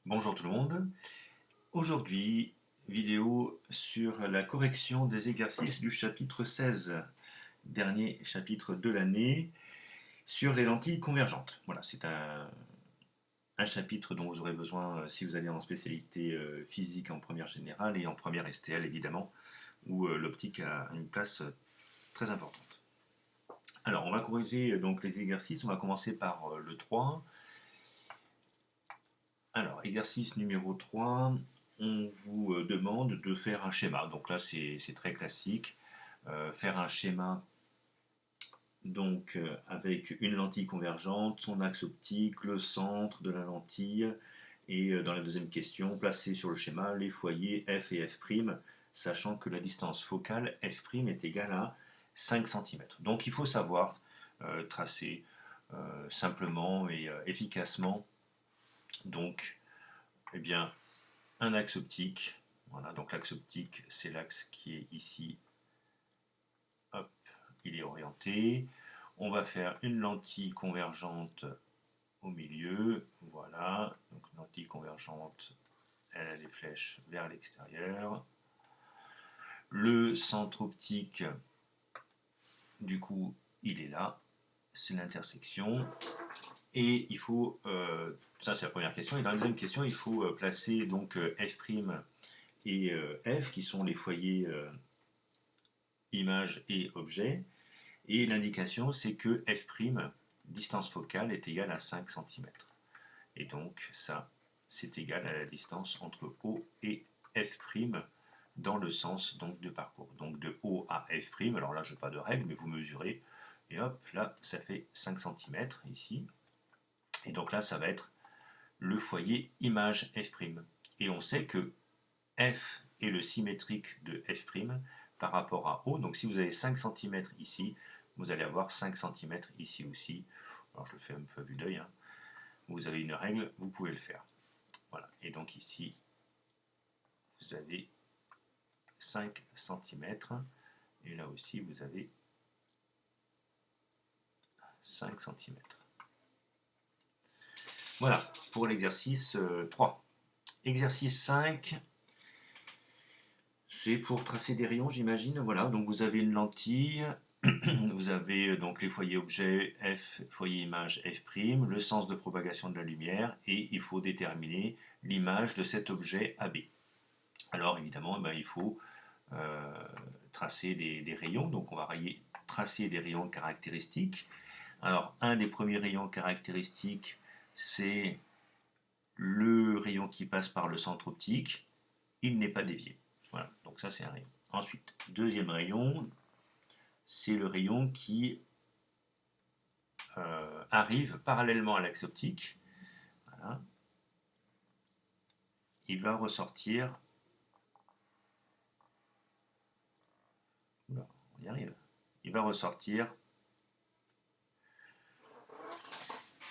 Bonjour tout le monde. Aujourd'hui, vidéo sur la correction des exercices du chapitre 16, dernier chapitre de l'année, sur les lentilles convergentes. Voilà, c'est un chapitre dont vous aurez besoin si vous allez en spécialité physique en première générale et en première STL évidemment, où l'optique a une place très importante. Alors, on va corriger donc les exercices. On va commencer par le 3. Alors, exercice numéro 3, on vous demande de faire un schéma. Donc là, c'est très classique. Faire un schéma donc avec une lentille convergente, son axe optique, le centre de la lentille, et dans la deuxième question, placer sur le schéma les foyers f et f', sachant que la distance focale f' est égale à 5 cm. Donc il faut savoir tracer simplement et efficacement donc eh bien, un axe optique. Voilà, donc l'axe optique, c'est l'axe qui est ici. Hop, il est orienté. On va faire une lentille convergente au milieu. Voilà, donc une lentille convergente, elle a les flèches vers l'extérieur. Le centre optique, du coup, il est là. C'est l'intersection. Et il faut, ça c'est la première question, et dans la deuxième question, il faut placer donc f' et f, qui sont les foyers image et objet. Et l'indication, c'est que f', distance focale, est égale à 5 cm. Et donc, ça, c'est égal à la distance entre O et f' dans le sens donc, de parcours. Donc, de O à f', alors là, je n'ai pas de règle, mais vous mesurez. Et hop, là, ça fait 5 cm ici. Et donc là, ça va être le foyer image f'. Et on sait que f est le symétrique de f' par rapport à O. Donc si vous avez 5 cm ici, vous allez avoir 5 cm ici aussi. Alors je le fais un peu à vue d'œil. Hein. Vous avez une règle, vous pouvez le faire. Voilà. Et donc ici, vous avez 5 cm. Et là aussi, vous avez 5 cm. Voilà pour l'exercice 3. Exercice 5, c'est pour tracer des rayons, j'imagine. Voilà, donc vous avez une lentille, vous avez donc les foyers objets F, foyer image F', le sens de propagation de la lumière, et il faut déterminer l'image de cet objet AB. Alors évidemment, eh ben, il faut tracer des rayons, donc on va tracer des rayons caractéristiques. Alors un des premiers rayons caractéristiques, c'est le rayon qui passe par le centre optique, il n'est pas dévié. Voilà, donc ça c'est un rayon. Ensuite, deuxième rayon, c'est le rayon qui arrive parallèlement à l'axe optique. Voilà. Il va ressortir. Oula, on y arrive. Il va ressortir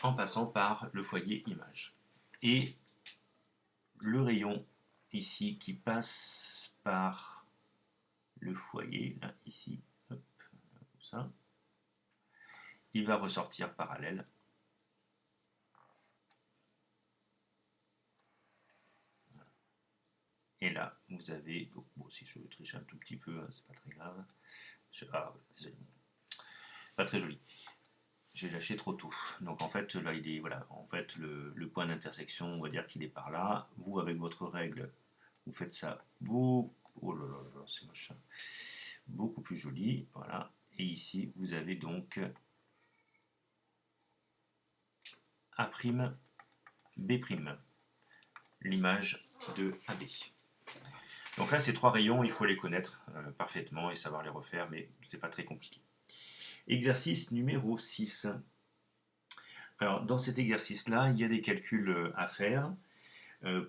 en passant par le foyer image. Et le rayon ici qui passe par le foyer, là, ici, hop, comme ça, il va ressortir parallèle. Et là, vous avez, donc, bon, si je triche un tout petit peu, hein, c'est pas très grave. Désolé. Pas très joli. J'ai lâché trop tôt. Donc en fait, là, il est, voilà, en fait, le point d'intersection, on va dire qu'il est par là. Vous, avec votre règle, vous faites ça beaucoup, oh là là là, c'est moche, beaucoup plus joli, voilà. Et ici, vous avez donc A', B', l'image de AB. Donc là, ces trois rayons, il faut les connaître parfaitement et savoir les refaire, mais c'est pas très compliqué. Exercice numéro 6. Alors, dans cet exercice-là, il y a des calculs à faire.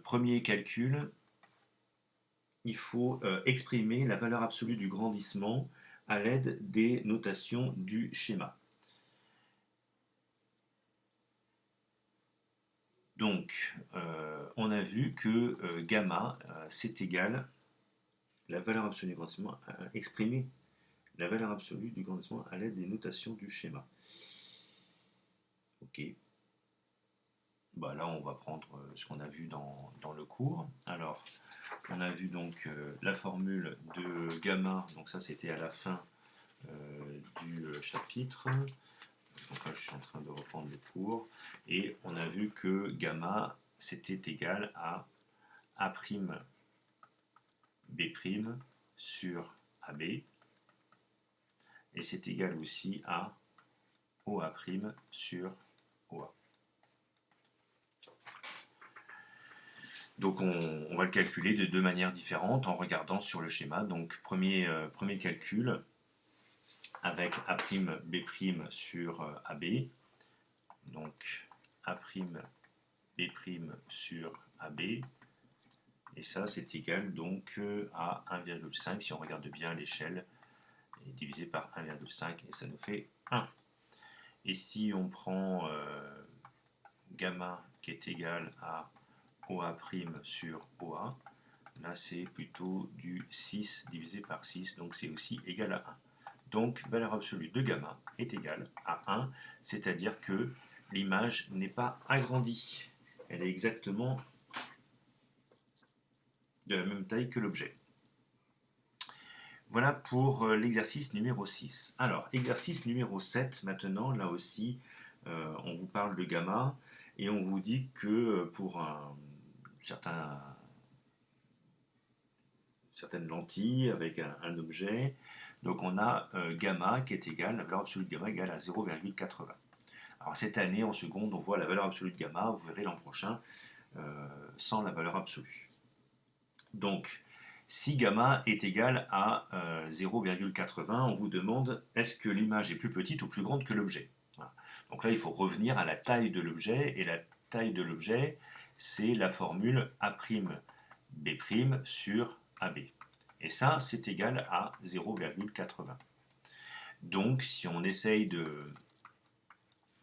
Premier calcul, il faut exprimer la valeur absolue du grandissement à l'aide des notations du schéma. Donc, on a vu que gamma, c'est égal la valeur absolue du grandissement, exprimer la valeur absolue du grandissement à l'aide des notations du schéma. Ok. Bah là, on va prendre ce qu'on a vu dans le cours. Alors, on a vu donc la formule de gamma, donc ça c'était à la fin du chapitre. Donc là, je suis en train de reprendre le cours. Et on a vu que gamma, c'était égal à A'B' sur AB. Et c'est égal aussi à OA' sur OA. Donc on va le calculer de deux manières différentes en regardant sur le schéma. Donc premier calcul avec A'B' sur AB. Donc A'B' sur AB. Et ça c'est égal donc à 1,5 si on regarde bien l'échelle, divisé par 1,5 et ça nous fait 1. Et si on prend gamma qui est égal à OA' sur OA, là c'est plutôt du 6 divisé par 6, donc c'est aussi égal à 1. Donc valeur absolue de gamma est égale à 1, c'est-à-dire que l'image n'est pas agrandie. Elle est exactement de la même taille que l'objet. Voilà pour l'exercice numéro 6. Alors, exercice numéro 7, maintenant, là aussi, on vous parle de gamma et on vous dit que pour certaines lentilles avec un objet, donc on a gamma qui est égal, la valeur absolue de gamma égale à 0,80. Alors cette année, en seconde, on voit la valeur absolue de gamma, vous verrez l'an prochain, sans la valeur absolue. Donc, si gamma est égal à 0,80, on vous demande est-ce que l'image est plus petite ou plus grande que l'objet. Voilà. Donc là, il faut revenir à la taille de l'objet, et la taille de l'objet, c'est la formule A'B' sur AB. Et ça, c'est égal à 0,80. Donc, si on essaye de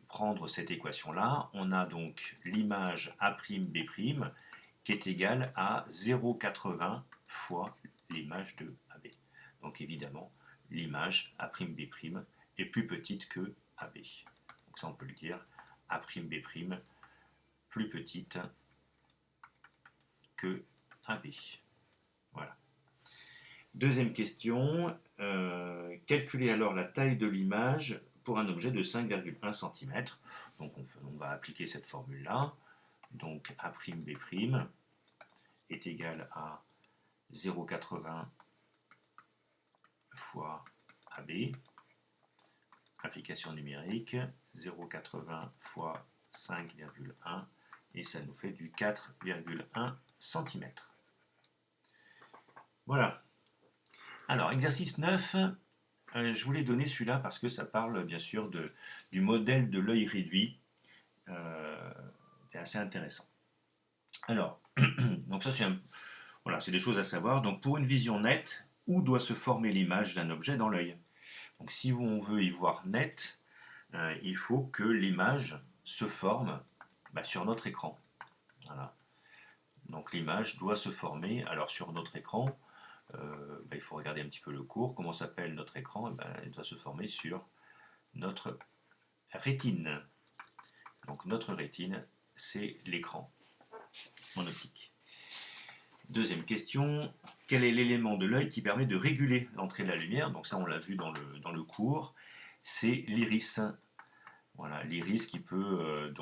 prendre cette équation-là, on a donc l'image A'B' qui est égale à 0,80 fois l'image de AB. Donc évidemment, l'image A'B' est plus petite que AB. Donc ça, on peut le dire, A'B' plus petite que AB. Voilà. Deuxième question, calculez alors la taille de l'image pour un objet de 5,1 cm. Donc on va appliquer cette formule-là. Donc A'B' est égal à 0,80 fois AB. Application numérique, 0,80 fois 5,1 et ça nous fait du 4,1 cm. Voilà. Alors, exercice 9, je voulais donner celui-là parce que ça parle bien sûr du modèle de l'œil réduit. C'est assez intéressant. Alors, donc ça voilà, c'est des choses à savoir. Donc pour une vision nette, où doit se former l'image d'un objet dans l'œil? Donc si on veut y voir net, il faut que l'image se forme sur notre écran. Voilà. Donc l'image doit se former. Alors sur notre écran, il faut regarder un petit peu le cours. Comment s'appelle notre écran? Il doit se former sur notre rétine. Donc notre rétine, c'est l'écran en optique. Deuxième question, quel est l'élément de l'œil qui permet de réguler l'entrée de la lumière? Donc ça, on l'a vu dans le cours, c'est l'iris. Voilà, l'iris qui peut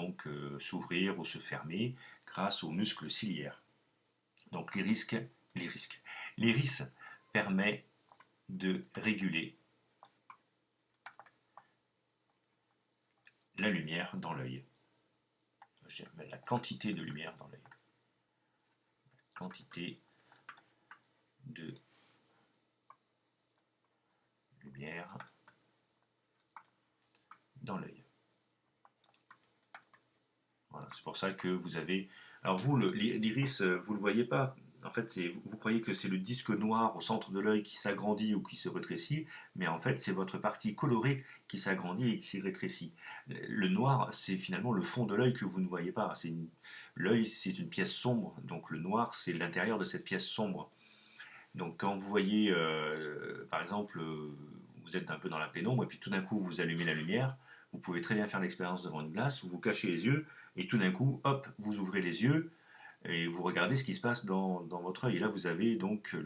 s'ouvrir ou se fermer grâce aux muscles ciliaires. Donc l'iris permet de réguler la lumière dans l'œil. La quantité de lumière dans l'œil. Quantité de lumière dans l'œil. Voilà, c'est pour ça que vous avez... Alors vous, l'iris, vous ne le voyez pas. En fait, vous croyez que c'est le disque noir au centre de l'œil qui s'agrandit ou qui se rétrécit, mais en fait, c'est votre partie colorée qui s'agrandit et qui se rétrécit. Le noir, c'est finalement le fond de l'œil que vous ne voyez pas. L'œil, c'est une pièce sombre, donc le noir, c'est l'intérieur de cette pièce sombre. Donc quand vous voyez, par exemple, vous êtes un peu dans la pénombre et puis tout d'un coup vous allumez la lumière, vous pouvez très bien faire l'expérience devant une glace, vous vous cachez les yeux et tout d'un coup, hop, vous ouvrez les yeux, et vous regardez ce qui se passe dans votre œil. Et là, vous avez donc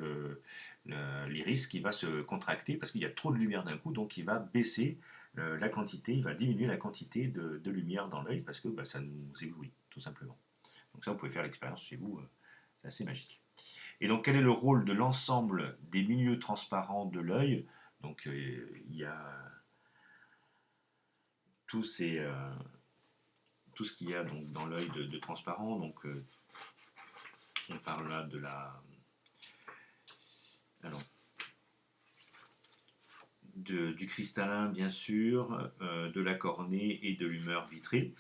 l'iris qui va se contracter parce qu'il y a trop de lumière d'un coup, donc il va baisser la quantité, il va diminuer la quantité de lumière dans l'œil parce que bah, ça nous éblouit, tout simplement. Donc ça, vous pouvez faire l'expérience chez vous, c'est assez magique. Et donc, quel est le rôle de l'ensemble des milieux transparents de l'œil? Donc, il y a tous ces, tout ce qu'il y a donc, dans l'œil de transparent. Donc, on parle là de la... Alors, du cristallin, bien sûr, de la cornée et de l'humeur vitrée.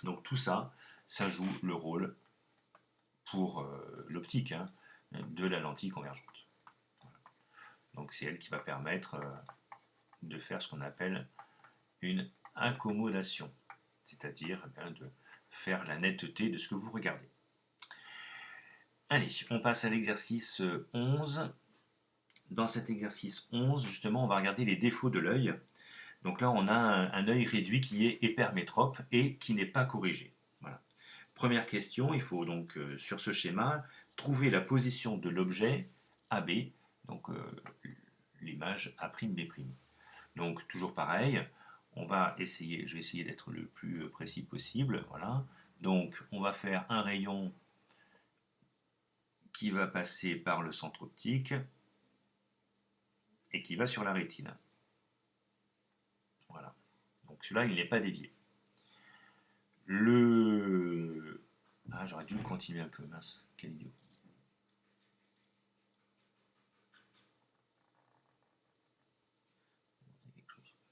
Donc, tout ça, ça joue le rôle pour l'optique hein, de la lentille convergente. Donc, c'est elle qui va permettre de faire ce qu'on appelle une accommodation, c'est-à-dire de faire la netteté de ce que vous regardez. Allez, on passe à l'exercice 11. Dans cet exercice 11, justement, on va regarder les défauts de l'œil. Donc là, on a un œil réduit qui est hypermétrope et qui n'est pas corrigé. Voilà. Première question, il faut donc, sur ce schéma, trouver la position de l'objet AB, donc l'image A'B'. Donc toujours pareil, on va essayer, je vais essayer d'être le plus précis possible. Voilà. Donc on va faire un rayon qui va passer par le centre optique et qui va sur la rétine. Voilà. Donc celui-là, il n'est pas dévié. Ah, j'aurais dû continuer un peu, mince, quel idiot.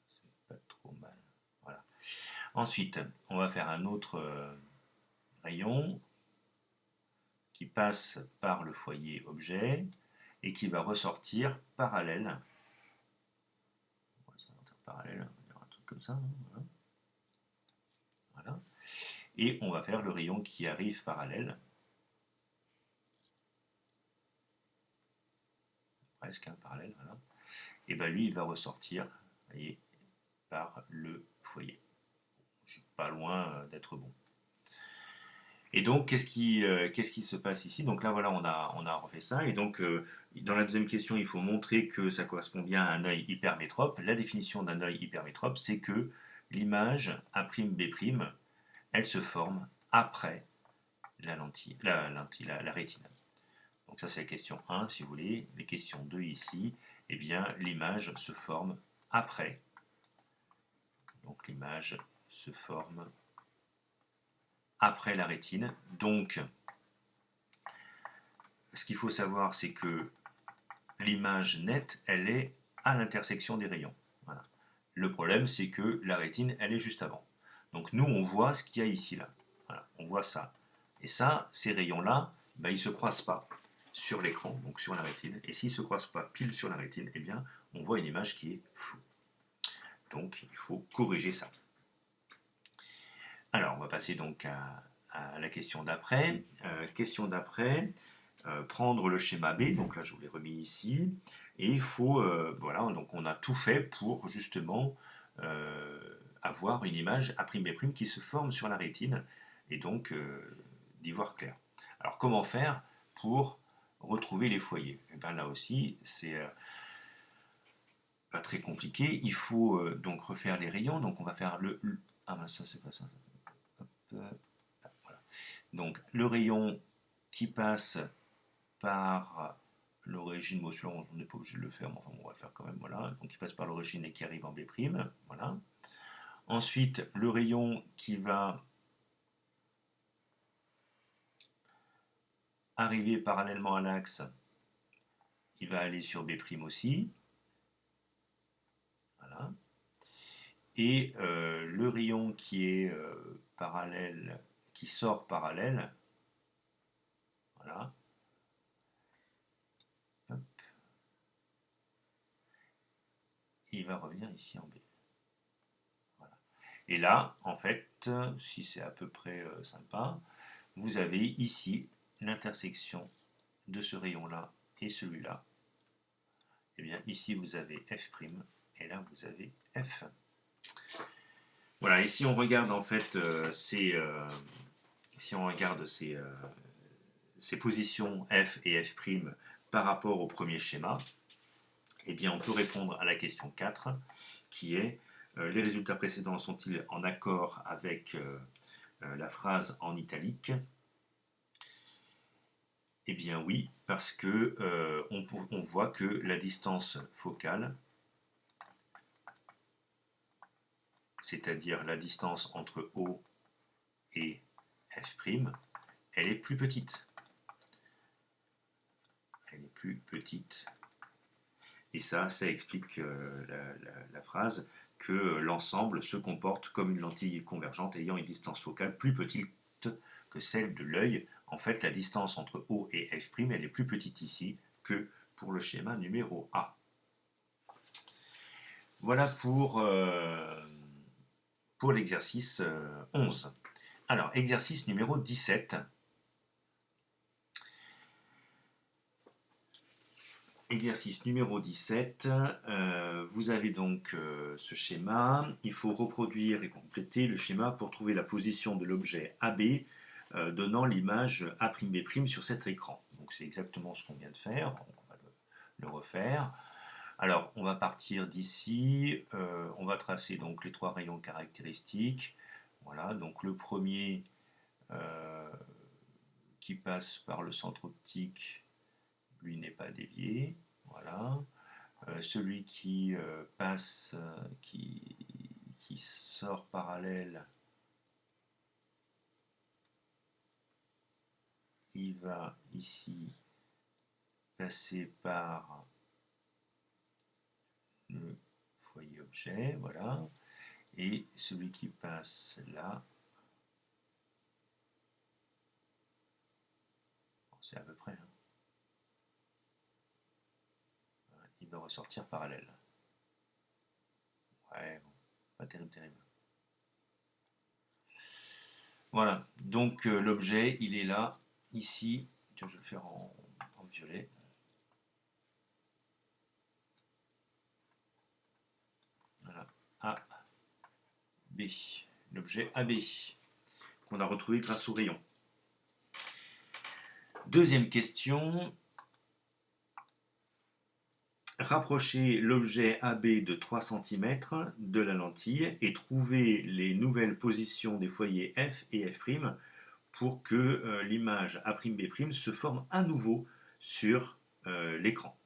C'est pas trop mal. Voilà. Ensuite, on va faire un autre rayon qui passe par le foyer objet et qui va ressortir parallèle. Parallèle, on va dire un truc comme ça. Voilà. Voilà. Et on va faire le rayon qui arrive parallèle. Presque parallèle, voilà. Et bien lui, il va ressortir, voyez, par le foyer. Je suis pas loin d'être bon. Et donc, qu'est-ce qui se passe ici? Donc là, voilà, on a refait ça. Et donc, dans la deuxième question, il faut montrer que ça correspond bien à un œil hypermétrope. La définition d'un œil hypermétrope, c'est que l'image A'B', elle se forme après la lentille, la rétine. Donc ça, c'est la question 1, si vous voulez. Les questions 2 ici, eh bien, l'image se forme après. Donc l'image se forme après la rétine. Donc, ce qu'il faut savoir, c'est que l'image nette, elle est à l'intersection des rayons. Voilà. Le problème, c'est que la rétine, elle est juste avant. Donc nous, on voit ce qu'il y a ici, là. Voilà, on voit ça. Et ça, ces rayons-là, ben, ils ne se croisent pas sur l'écran, donc sur la rétine. Et s'ils ne se croisent pas pile sur la rétine, eh bien, on voit une image qui est floue. Donc, il faut corriger ça. Alors, on va passer donc à la question d'après. Question d'après, prendre le schéma B, donc là je vous l'ai remis ici, et il faut, voilà, donc on a tout fait pour justement avoir une image A'B' qui se forme sur la rétine, et donc d'y voir clair. Alors comment faire pour retrouver les foyers? Et bien là aussi, c'est pas très compliqué, il faut donc refaire les rayons, donc on va faire ah ben ça c'est pas ça. Hop, voilà. Donc le rayon qui passe par l'origine, bon celui-là on n'est pas obligé de le faire, mais enfin on va le faire quand même, voilà. Donc il passe par l'origine et qui arrive en B', voilà. Ensuite, le rayon qui va arriver parallèlement à l'axe, il va aller sur B' aussi, voilà. Et le rayon qui est parallèle, qui sort parallèle, voilà. Hop. Il va revenir ici en B. Voilà. Et là, en fait, si c'est à peu près sympa, vous avez ici l'intersection de ce rayon-là et celui-là. Et bien ici vous avez F' et là vous avez F. Voilà, et si on regarde en fait si on regarde ces positions f et f' par rapport au premier schéma, eh bien on peut répondre à la question 4 qui est les résultats précédents sont-ils en accord avec la phrase en italique? Eh bien oui, parce que on voit que la distance focale, c'est-à-dire la distance entre O et f', elle est plus petite. Elle est plus petite. Et ça explique la phrase que l'ensemble se comporte comme une lentille convergente ayant une distance focale plus petite que celle de l'œil. En fait, la distance entre O et f', elle est plus petite ici que pour le schéma numéro A. Voilà pour l'exercice 11. Alors, exercice numéro 17. Exercice numéro 17, vous avez donc ce schéma. Il faut reproduire et compléter le schéma pour trouver la position de l'objet AB donnant l'image A'B' sur cet écran. Donc c'est exactement ce qu'on vient de faire. Donc on va le refaire. Alors on va partir d'ici. On va tracer donc les trois rayons caractéristiques. Voilà, donc le premier qui passe par le centre optique, lui n'est pas dévié. Voilà. Celui qui passe, qui sort parallèle, il va ici passer par le foyer objet, voilà. Et celui qui passe là, c'est à peu près, hein. Il va ressortir parallèle. Ouais, bon, pas terrible, terrible. Voilà, donc l'objet, il est là, ici. Tiens, je vais le faire en violet. Voilà, A, B. L'objet AB, qu'on a retrouvé grâce au rayon. Deuxième question. Rapprocher l'objet AB de 3 cm de la lentille et trouver les nouvelles positions des foyers F et F' pour que l'image A'B' se forme à nouveau sur l'écran.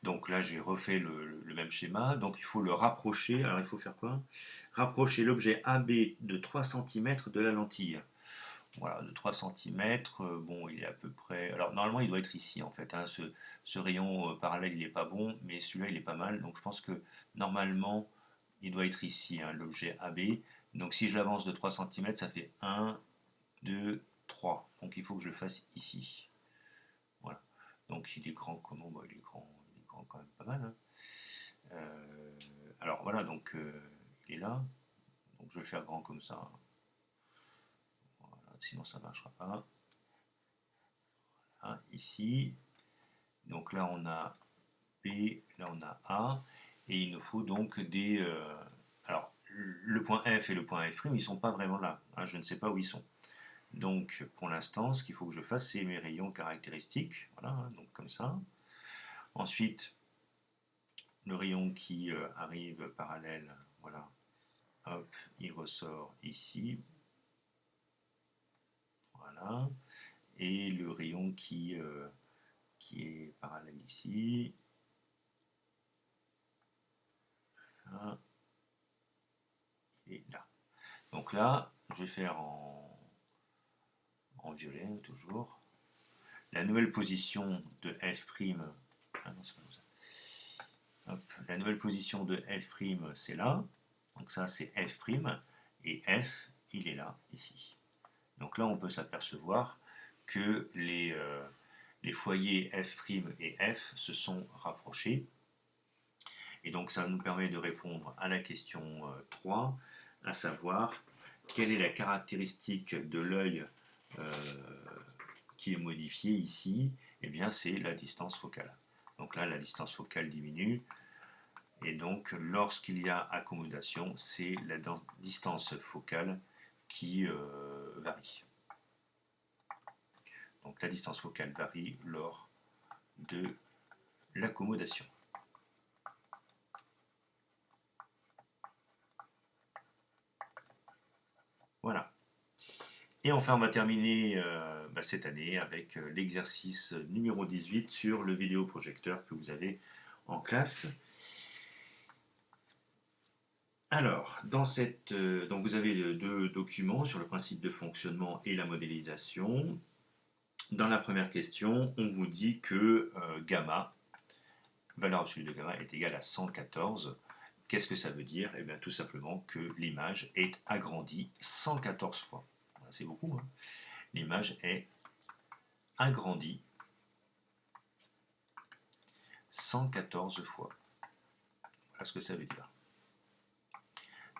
Donc là, j'ai refait le même schéma. Donc il faut le rapprocher. Alors il faut faire quoi? Rapprocher l'objet AB de 3 cm de la lentille. Voilà, de 3 cm. Bon, il est à peu près. Alors normalement, il doit être ici en fait, hein. Ce rayon parallèle, il n'est pas bon, mais celui-là, il est pas mal. Donc je pense que normalement, il doit être ici, hein, l'objet AB. Donc si je l'avance de 3 cm, ça fait 1, 2, 3. Donc il faut que je le fasse ici. Voilà. Donc il est grand comment? Bah, il est grand quand même pas mal, hein. Alors voilà, donc il est là. Donc je vais le faire grand comme ça. Voilà, sinon ça ne marchera pas. Voilà, ici. Donc là on a B, là on a A. Et il nous faut donc des... alors le point F et le point F', ils ne sont pas vraiment là, hein, je ne sais pas où ils sont. Donc pour l'instant, ce qu'il faut que je fasse, c'est mes rayons caractéristiques. Voilà, hein, donc comme ça. Ensuite, le rayon qui arrive parallèle, voilà, hop, il ressort ici. Voilà. Et le rayon qui est parallèle ici. Là, et là. Donc là, je vais faire en violet toujours. La nouvelle position de F', ah non, c'est pas comme ça. Hop, la nouvelle position de F', c'est là. Donc ça, c'est F', et F, il est là, ici. Donc là, on peut s'apercevoir que les foyers F' et F se sont rapprochés. Et donc ça nous permet de répondre à la question 3, à savoir quelle est la caractéristique de l'œil qui est modifiée ici? Eh bien c'est la distance focale. Donc là la distance focale diminue. Et donc, lorsqu'il y a accommodation, c'est la distance focale qui varie. Donc, la distance focale varie lors de l'accommodation. Voilà. Et enfin, on va terminer cette année avec l'exercice numéro 18 sur le vidéoprojecteur que vous avez en classe. Alors, donc vous avez deux documents sur le principe de fonctionnement et la modélisation. Dans la première question, on vous dit que gamma, valeur absolue de gamma, est égale à 114. Qu'est-ce que ça veut dire? Eh bien, tout simplement que l'image est agrandie 114 fois. C'est beaucoup, hein. L'image est agrandie 114 fois. Voilà ce que ça veut dire.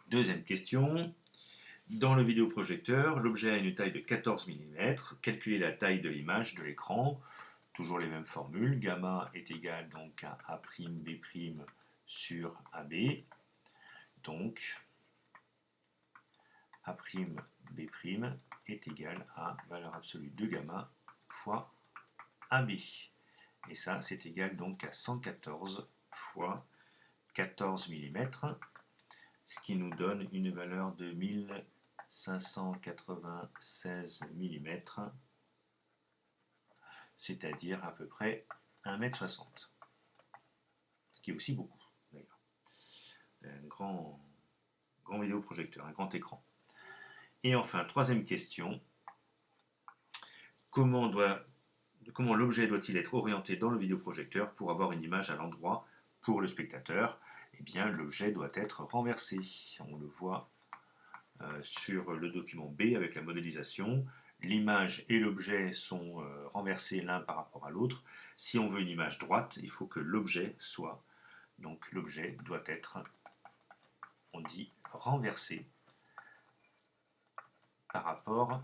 Deuxième question. Dans le vidéoprojecteur, l'objet a une taille de 14 mm. Calculez la taille de l'image de l'écran. Toujours les mêmes formules. Gamma est égal donc à A'B' sur AB. Donc, A'B' est égal à valeur absolue de gamma fois AB. Et ça, c'est égal donc à 114 fois 14 mm, ce qui nous donne une valeur de 1596 mm, c'est-à-dire à peu près 1,60 m. Ce qui est aussi beaucoup, d'ailleurs. Un grand vidéoprojecteur, un grand écran. Et enfin, troisième question. Comment l'objet doit-il être orienté dans le vidéoprojecteur pour avoir une image à l'endroit pour le spectateur? Eh bien, l'objet doit être renversé. On le voit sur le document B avec la modélisation. L'image et l'objet sont renversés l'un par rapport à l'autre. Si on veut une image droite, il faut que l'objet soit, donc l'objet doit être, on dit, renversé par rapport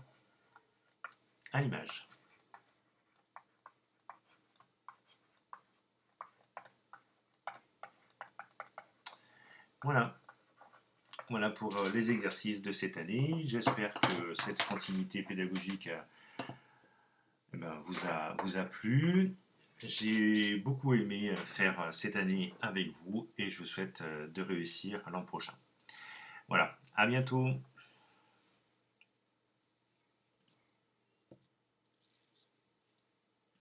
à l'image. Voilà. Voilà pour les exercices de cette année. J'espère que cette continuité pédagogique vous a plu. J'ai beaucoup aimé faire cette année avec vous et je vous souhaite de réussir l'an prochain. Voilà, à bientôt.